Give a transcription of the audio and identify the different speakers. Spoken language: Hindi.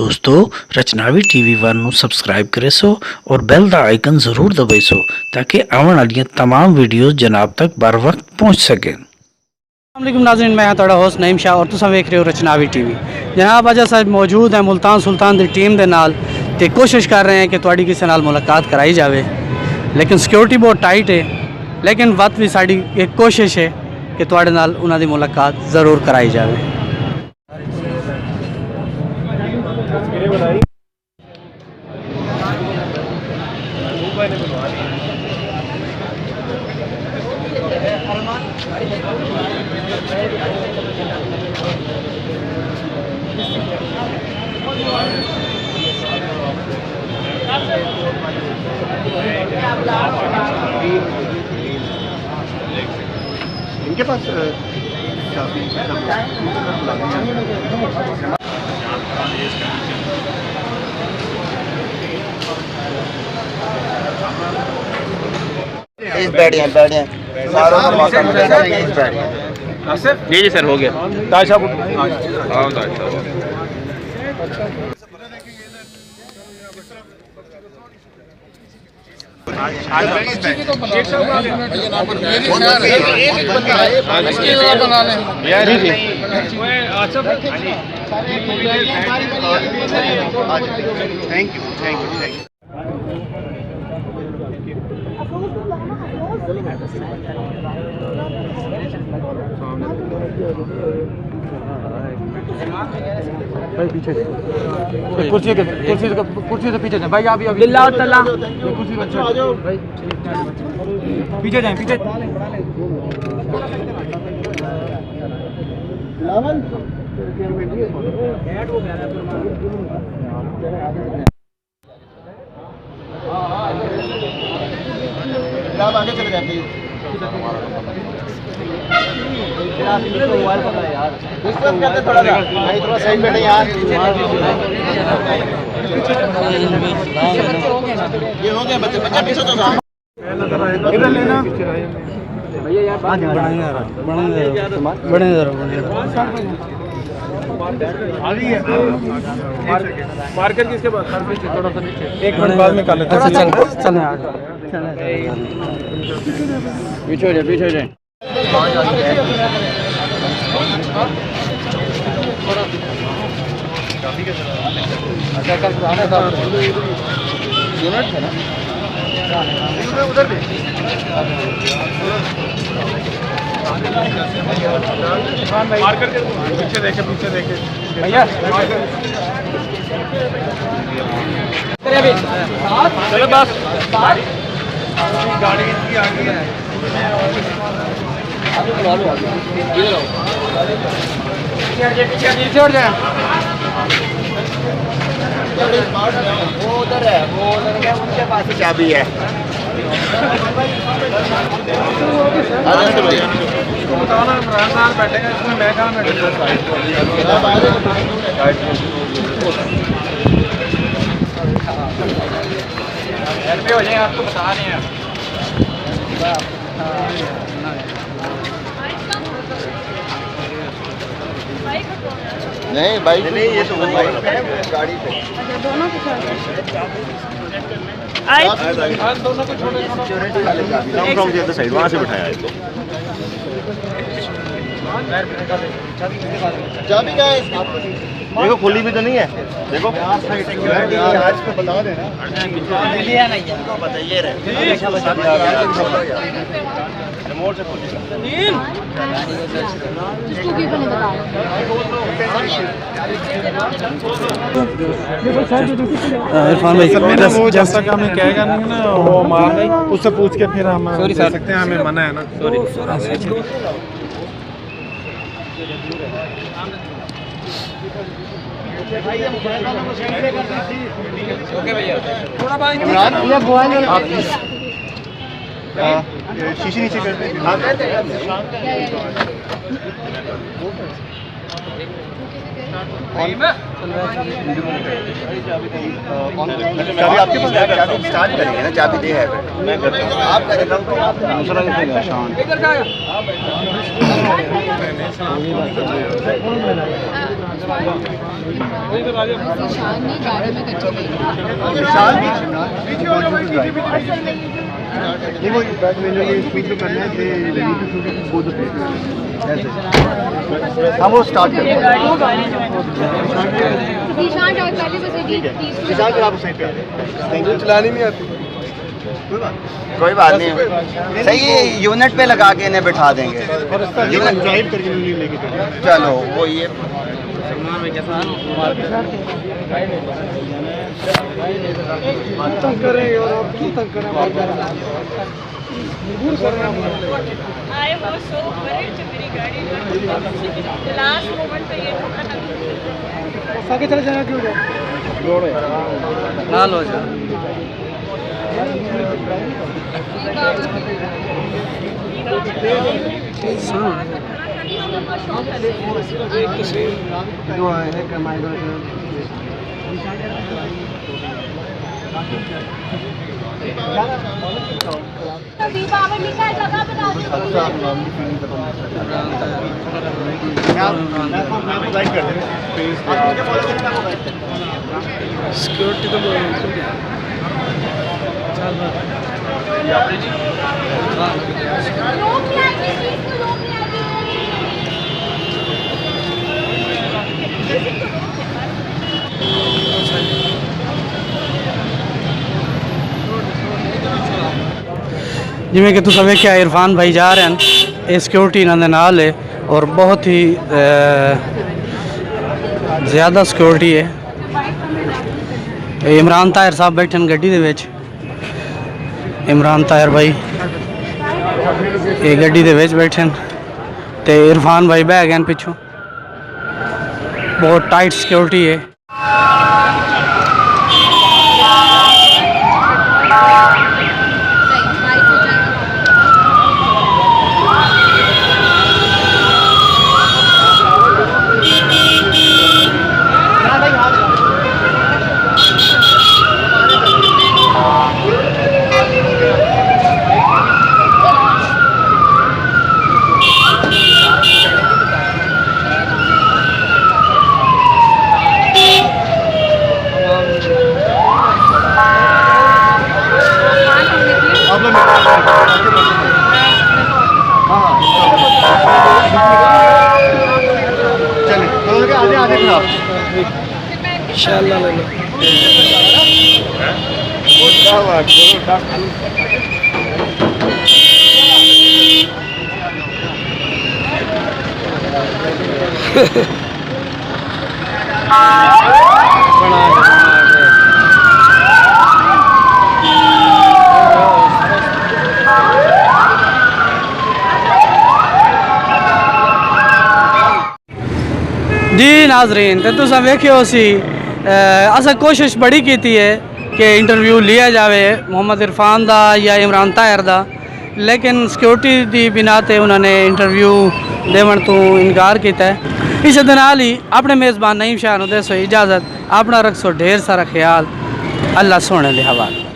Speaker 1: दोस्तों रचनावी टीवी वन ਨੂੰ ਸਬਸਕ੍ਰਾਈਬ ਕਰੇ ਸੋ और बेल ਦਾ आइकन ਜ਼ਰੂਰ ਦਬਾਈ ਸੋ ताकि आने वाली तमाम वीडियोस जनाब तक बर वक्त पहुँच सकें।
Speaker 2: अस्सलाम नाज़रीन, मैं तुहाडा होस्ट नईम शाह और तुम वेख रहे हो रचनावी टीवी। जनाब अज अस मौजूद हैं मुल्तान सुल्तान की टीम के नाल ते कोशिश कर रहे हैं कि तुहाडी किसी नाल मुलाकात कराई जाए, लेकिन सिक्योरिटी बहुत टाइट है। लेकिन वत भी साड़ी एक कोशिश है कि तुहाडे नाल उन्हां दी मुलाकात ज़रूर कराई जाए।
Speaker 3: इनके पास काफी
Speaker 4: जी सर हो गया।
Speaker 3: ताशा थैंक यू।
Speaker 2: भाई पीछे कुर्सी से पीछे जाए भाई। अभी बिल्ला और तल्ला कुर्सी पर आ जाओ भाई, पीछे जाए पीछे।
Speaker 3: आप आगे चले जाए प्लीज। थोड़ा भाई थोड़ा साइड बैठे यार। ये हो गया बच्चे बच्चे पीछे तो इधर लेना भैया यार।
Speaker 2: बड़े
Speaker 3: मार्कर किसके पास? थोड़ा सा नीचे, एक मिनट बाद में कर लेते हैं। पीछे हो जाए पीछे हो जाए। यूनिट है ना उधर भी। मार्कर पीछे देखे भैया। चलो बस गाड़ी की आगे है। पीछे हट जाए। वो उधर है, वो उधर क्या उनके पास ही चाबी है। बताना इमरान साहब बैठेंगे इसमें, मैं कहाँ बैठूंगा? हो जाए आपको बता रहे हैं। नहीं बाइक नहीं, ये तो बाइक पे है, गाड़ी पे। अच्छा दोनों के साथ दोनों को छोड़ो फ्रॉम द अदर साइड, वहां से बिठाया है। तो चाबी क्या है इसकी? देखो खुली भी तो नहीं है। देखो आज को बता देना लिया नहीं है तो बताइए रिमोट से खोलिएगा।
Speaker 2: इरफान भाई
Speaker 3: मेरा वो जैसा कि हमें कहेगा नहीं ना, वो मार उससे पूछ के फिर हम दे सकते हैं। हमें मना है ना। सॉरी ओके भैया। शीशी नीचे करते हैं। चाबी आपके पास है? चाबी स्टार्ट करेंगे ना, चाबी दे है मैं करता हूँ, आप कर रहा हूँ दूसरा नहीं शान
Speaker 4: ने गाड़ी में कच्चे
Speaker 3: शान नहीं वो बैक में जो ये स्पीड पे करना है कि बोथ द ऐसे हम वो स्टार्ट करते हैं।
Speaker 4: निशान और पहले बस ये
Speaker 3: निशान फिर आप सही पे आ जाए, चलानी नहीं आती
Speaker 5: कोई बात नहीं, सही है, यूनिट पे लगा के इन्हें बिठा देंगे।
Speaker 3: यूनिट ड्राइव करके नहीं लेके
Speaker 5: चलो वो ये
Speaker 6: I was so worried कि मेरी गाड़ी लास्ट मोमेंट पे ये ठोका था।
Speaker 2: लाल हो जा
Speaker 4: दीपावली लिखा है जगह बता दो।
Speaker 2: सिक्योरिटी तो
Speaker 4: रोक लिया है, किस चीज़ को रोक लिया है?
Speaker 2: जिमें कि तुम वेख्या इरफान भाई जा रहे हैं, ये सिक्योरिटी इन्होंने नाल है और बहुत ही ज़्यादा सिक्योरिटी है। इमरान ताहिर साहब बैठे गड्डी दे विच, इमरान ताहिर भाई ये गड्डी दे विच बैठे ते इरफान भाई बह गए पिछों, बहुत टाइट सिक्योरिटी है।
Speaker 3: चलिए तो आधे आधे फिर आप
Speaker 2: इंशाल्लाह ले लो। जी नाजरीन, तो तुम वेख्यो सी असा कोशिश बड़ी की है कि इंटरव्यू लिया जाए मोहम्मद इरफान दा या इमरान ताहिर दा, लेकिन सिक्योरिटी की बिना ते उन्होंने इंटरव्यू देवन तो इनकार किया है। इस दे नाल ही अपने मेज़बान नईम शाह नूं देसो इजाज़त, अपना रखसो ढेर सारा ख्याल, अल्लाह सोने दे हवाले।